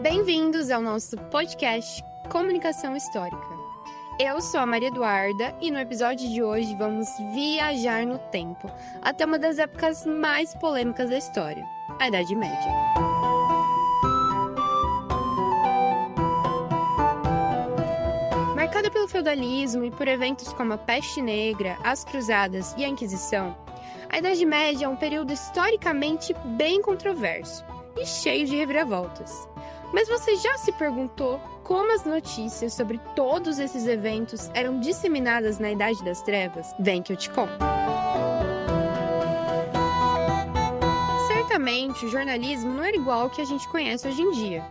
Bem-vindos ao nosso podcast Comunicação Histórica. Eu sou a Maria Eduarda e no episódio de hoje vamos viajar no tempo até uma das épocas mais polêmicas da história, a Idade Média. Marcada pelo feudalismo e por eventos como a Peste Negra, as Cruzadas e a Inquisição, a Idade Média é um período historicamente bem controverso e cheio de reviravoltas. Mas você já se perguntou como as notícias sobre todos esses eventos eram disseminadas na Idade das Trevas? Vem que eu te conto. Certamente, o jornalismo não era igual ao que a gente conhece hoje em dia,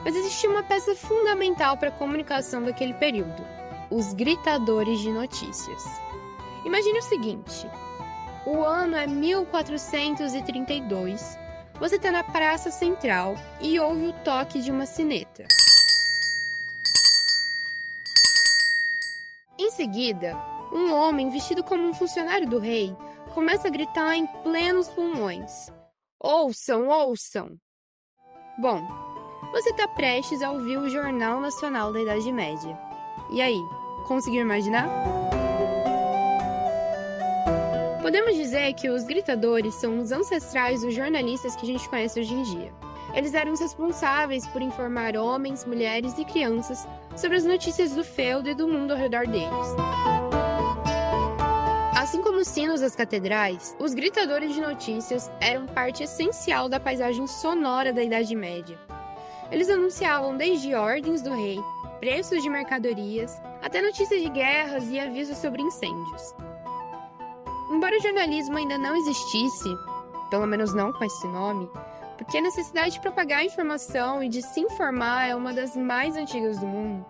mas existia uma peça fundamental para a comunicação daquele período: os gritadores de notícias. Imagine o seguinte: o ano é 1432, você está na praça central e ouve o toque de uma sineta. Em seguida, um homem vestido como um funcionário do rei começa a gritar em plenos pulmões: "Ouçam, ouçam!" Bom, você está prestes a ouvir o Jornal Nacional da Idade Média. E aí, conseguiu imaginar? Podemos dizer que os gritadores são os ancestrais dos jornalistas que a gente conhece hoje em dia. Eles eram os responsáveis por informar homens, mulheres e crianças sobre as notícias do feudo e do mundo ao redor deles. Assim como os sinos das catedrais, os gritadores de notícias eram parte essencial da paisagem sonora da Idade Média. Eles anunciavam desde ordens do rei, preços de mercadorias, até notícias de guerras e avisos sobre incêndios. Embora o jornalismo ainda não existisse, pelo menos não com esse nome, porque a necessidade de propagar a informação e de se informar é uma das mais antigas do mundo,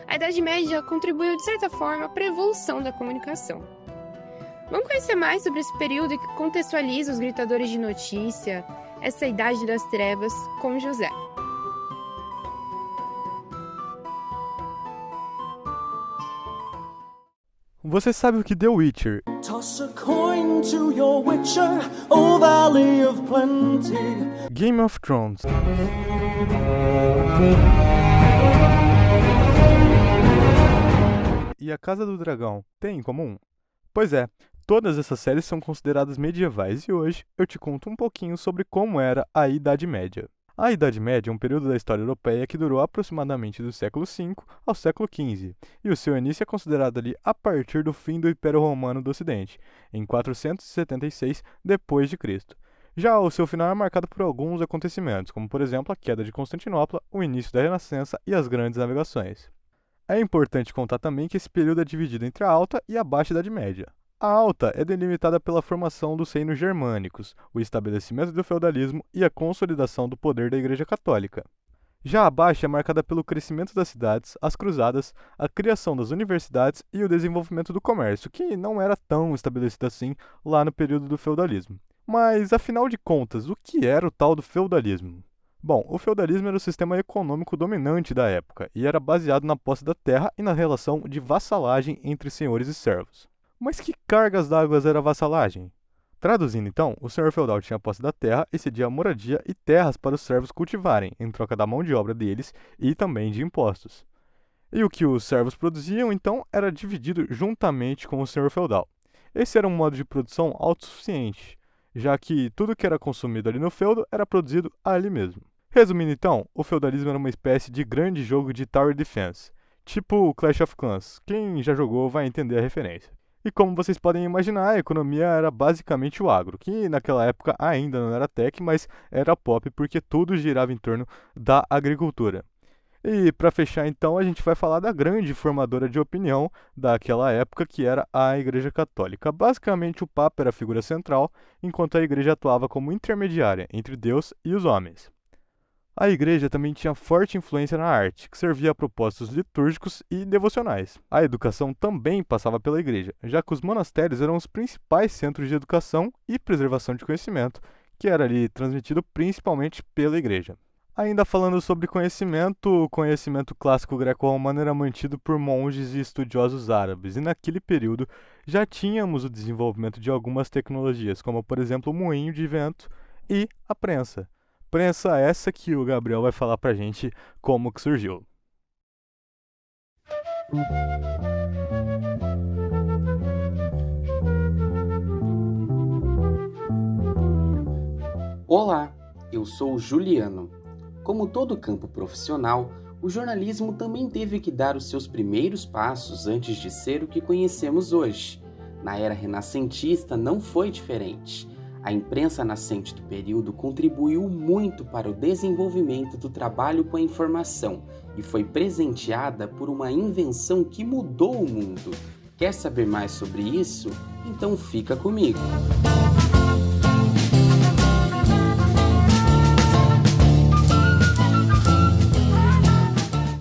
a Idade Média contribuiu de certa forma para a evolução da comunicação. Vamos conhecer mais sobre esse período que contextualiza os gritadores de notícia, essa Idade das Trevas, com José. Você sabe o que The Witcher? Toss a coin to your Witcher, O Valley of Plenty. Game of Thrones e A Casa do Dragão têm em comum? Pois é, todas essas séries são consideradas medievais e hoje eu te conto um pouquinho sobre como era a Idade Média. A Idade Média é um período da história europeia que durou aproximadamente do século V ao século XV, e o seu início é considerado ali a partir do fim do Império Romano do Ocidente, em 476 d.C. Já o seu final é marcado por alguns acontecimentos, como por exemplo a queda de Constantinopla, o início da Renascença e as grandes navegações. É importante contar também que esse período é dividido entre a Alta e a Baixa Idade Média. A Alta é delimitada pela formação dos reinos germânicos, o estabelecimento do feudalismo e a consolidação do poder da Igreja Católica. Já a Baixa é marcada pelo crescimento das cidades, as cruzadas, a criação das universidades e o desenvolvimento do comércio, que não era tão estabelecido assim lá no período do feudalismo. Mas, afinal de contas, o que era o tal do feudalismo? Bom, o feudalismo era o sistema econômico dominante da época e era baseado na posse da terra e na relação de vassalagem entre senhores e servos. Mas que cargas d'água era a vassalagem? Traduzindo então, o senhor feudal tinha a posse da terra e cedia moradia e terras para os servos cultivarem, em troca da mão de obra deles e também de impostos. E o que os servos produziam, então, era dividido juntamente com o senhor feudal. Esse era um modo de produção autossuficiente, já que tudo que era consumido ali no feudo era produzido ali mesmo. Resumindo então, o feudalismo era uma espécie de grande jogo de Tower Defense, tipo Clash of Clans. Quem já jogou vai entender a referência. E como vocês podem imaginar, a economia era basicamente o agro, que naquela época ainda não era tech, mas era pop porque tudo girava em torno da agricultura. E para fechar então, a gente vai falar da grande formadora de opinião daquela época, que era a Igreja Católica. Basicamente o Papa era a figura central, enquanto a Igreja atuava como intermediária entre Deus e os homens. A igreja também tinha forte influência na arte, que servia a propósitos litúrgicos e devocionais. A educação também passava pela igreja, já que os monastérios eram os principais centros de educação e preservação de conhecimento, que era ali transmitido principalmente pela igreja. Ainda falando sobre conhecimento, o conhecimento clássico greco-romano era mantido por monges e estudiosos árabes, e naquele período já tínhamos o desenvolvimento de algumas tecnologias, como por exemplo o moinho de vento e a prensa. Prensa essa que o Gabriel vai falar pra gente como que surgiu. Olá, eu sou o Juliano. Como todo campo profissional, o jornalismo também teve que dar os seus primeiros passos antes de ser o que conhecemos hoje. Na era renascentista não foi diferente. A imprensa nascente do período contribuiu muito para o desenvolvimento do trabalho com a informação e foi presenteada por uma invenção que mudou o mundo. Quer saber mais sobre isso? Então fica comigo!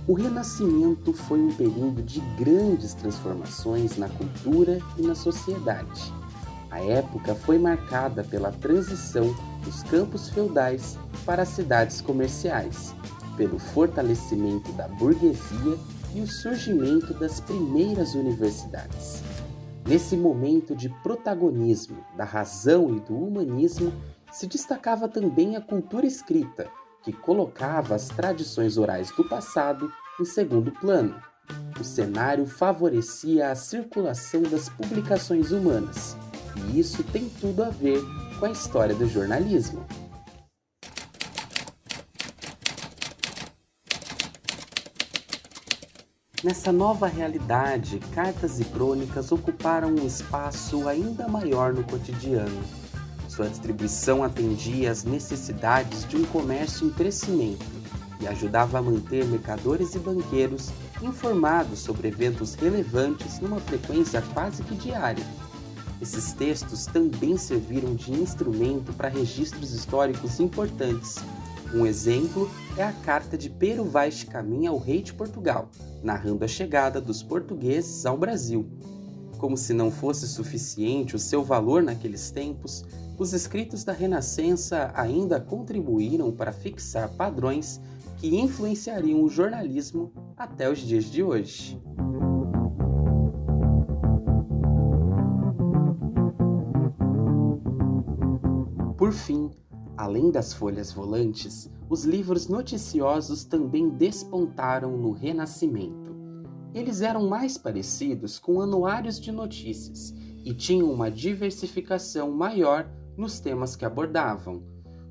O Renascimento foi um período de grandes transformações na cultura e na sociedade. A época foi marcada pela transição dos campos feudais para as cidades comerciais, pelo fortalecimento da burguesia e o surgimento das primeiras universidades. Nesse momento de protagonismo da razão e do humanismo, se destacava também a cultura escrita, que colocava as tradições orais do passado em segundo plano. O cenário favorecia a circulação das publicações humanas, e isso tem tudo a ver com a história do jornalismo. Nessa nova realidade, cartas e crônicas ocuparam um espaço ainda maior no cotidiano. Sua distribuição atendia às necessidades de um comércio em crescimento e ajudava a manter mercadores e banqueiros informados sobre eventos relevantes numa frequência quase que diária. Esses textos também serviram de instrumento para registros históricos importantes. Um exemplo é a carta de Pero Vaz de Caminha ao rei de Portugal, narrando a chegada dos portugueses ao Brasil. Como se não fosse suficiente o seu valor naqueles tempos, os escritos da Renascença ainda contribuíram para fixar padrões que influenciariam o jornalismo até os dias de hoje. Por fim, além das folhas volantes, os livros noticiosos também despontaram no Renascimento. Eles eram mais parecidos com anuários de notícias e tinham uma diversificação maior nos temas que abordavam.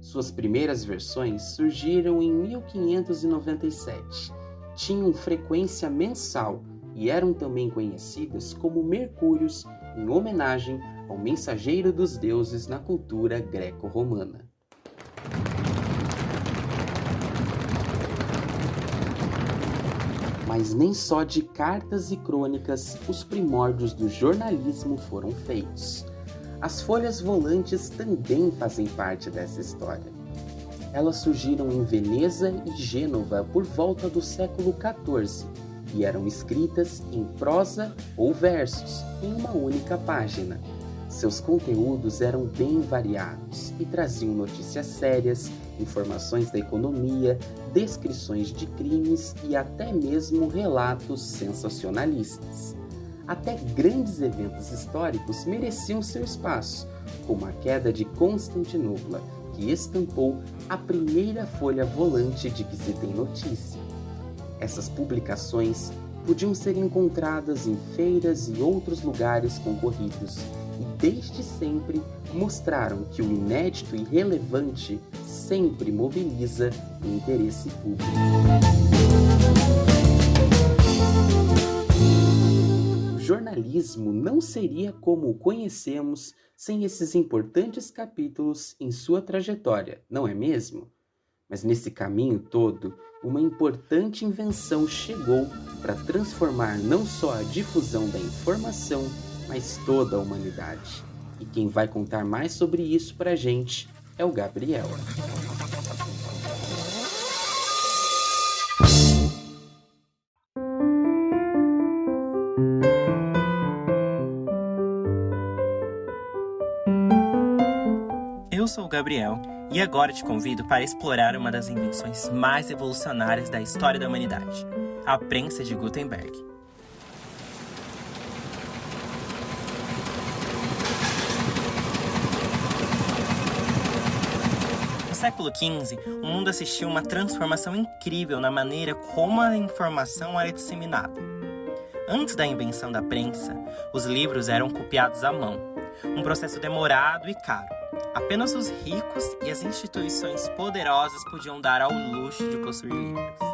Suas primeiras versões surgiram em 1597. Tinham frequência mensal e eram também conhecidas como Mercúrios, em homenagem ao mensageiro dos deuses na cultura greco-romana. Mas nem só de cartas e crônicas os primórdios do jornalismo foram feitos. As folhas volantes também fazem parte dessa história. Elas surgiram em Veneza e Gênova por volta do século XIV e eram escritas em prosa ou versos, em uma única página. Seus conteúdos eram bem variados e traziam notícias sérias, informações da economia, descrições de crimes e até mesmo relatos sensacionalistas. Até grandes eventos históricos mereciam seu espaço, como a queda de Constantinopla, que estampou a primeira folha volante de que se tem notícia. Essas publicações podiam ser encontradas em feiras e outros lugares concorridos, e desde sempre mostraram que o inédito e relevante sempre mobiliza o interesse público. O jornalismo não seria como o conhecemos sem esses importantes capítulos em sua trajetória, não é mesmo? Mas nesse caminho todo, uma importante invenção chegou para transformar não só a difusão da informação, mas toda a humanidade. E quem vai contar mais sobre isso pra gente é o Gabriel. Eu sou o Gabriel e agora te convido para explorar uma das invenções mais revolucionárias da história da humanidade, a prensa de Gutenberg. século XV, o mundo assistiu a uma transformação incrível na maneira como a informação era disseminada. Antes da invenção da prensa, os livros eram copiados à mão, um processo demorado e caro. Apenas os ricos e as instituições poderosas podiam dar ao luxo de possuir livros.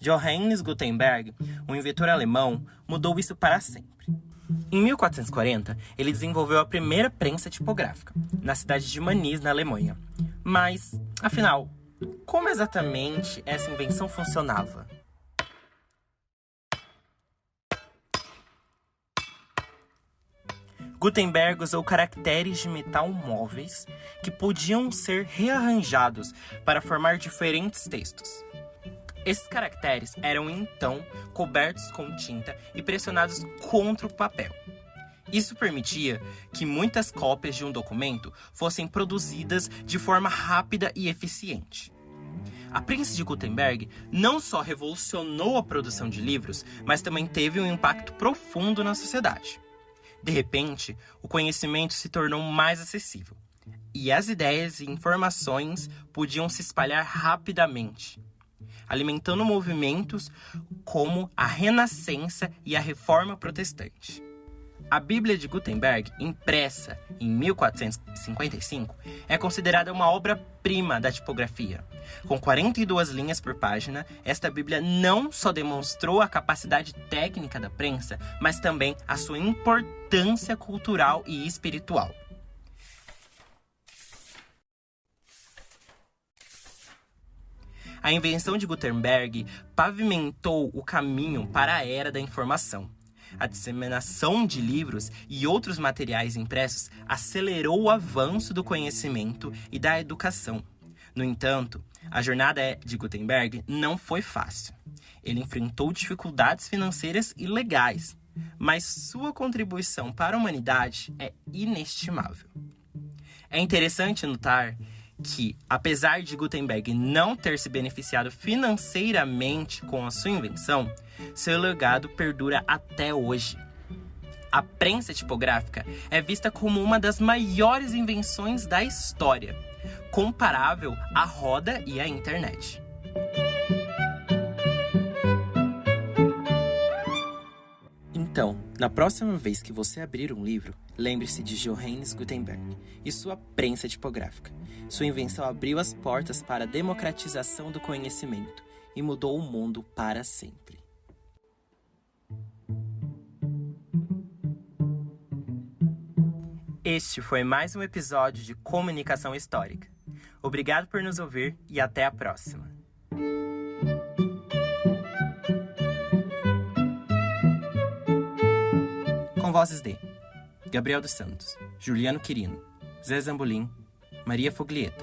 Johannes Gutenberg, um inventor alemão, mudou isso para sempre. Em 1440, ele desenvolveu a primeira prensa tipográfica, na cidade de Mainz, na Alemanha. Mas, afinal, como exatamente essa invenção funcionava? Gutenberg usou caracteres de metal móveis que podiam ser rearranjados para formar diferentes textos. Esses caracteres eram então cobertos com tinta e pressionados contra o papel. Isso permitia que muitas cópias de um documento fossem produzidas de forma rápida e eficiente. A prensa de Gutenberg não só revolucionou a produção de livros, mas também teve um impacto profundo na sociedade. De repente, o conhecimento se tornou mais acessível, e as ideias e informações podiam se espalhar rapidamente, alimentando movimentos como a Renascença e a Reforma Protestante. A Bíblia de Gutenberg, impressa em 1455, é considerada uma obra-prima da tipografia. Com 42 linhas por página, esta Bíblia não só demonstrou a capacidade técnica da prensa, mas também a sua importância cultural e espiritual. A invenção de Gutenberg pavimentou o caminho para a era da informação. A disseminação de livros e outros materiais impressos acelerou o avanço do conhecimento e da educação. No entanto, a jornada de Gutenberg não foi fácil. Ele enfrentou dificuldades financeiras e legais, mas sua contribuição para a humanidade é inestimável. É interessante notar que, apesar de Gutenberg não ter se beneficiado financeiramente com a sua invenção, seu legado perdura até hoje. A prensa tipográfica é vista como uma das maiores invenções da história, comparável à roda e à internet. Então, na próxima vez que você abrir um livro, lembre-se de Johannes Gutenberg e sua prensa tipográfica. Sua invenção abriu as portas para a democratização do conhecimento e mudou o mundo para sempre. Este foi mais um episódio de Comunicação Histórica. Obrigado por nos ouvir e até a próxima. Com vozes de Gabriel dos Santos, Juliano Quirino, Zé Zambolim, Maria Foglietta.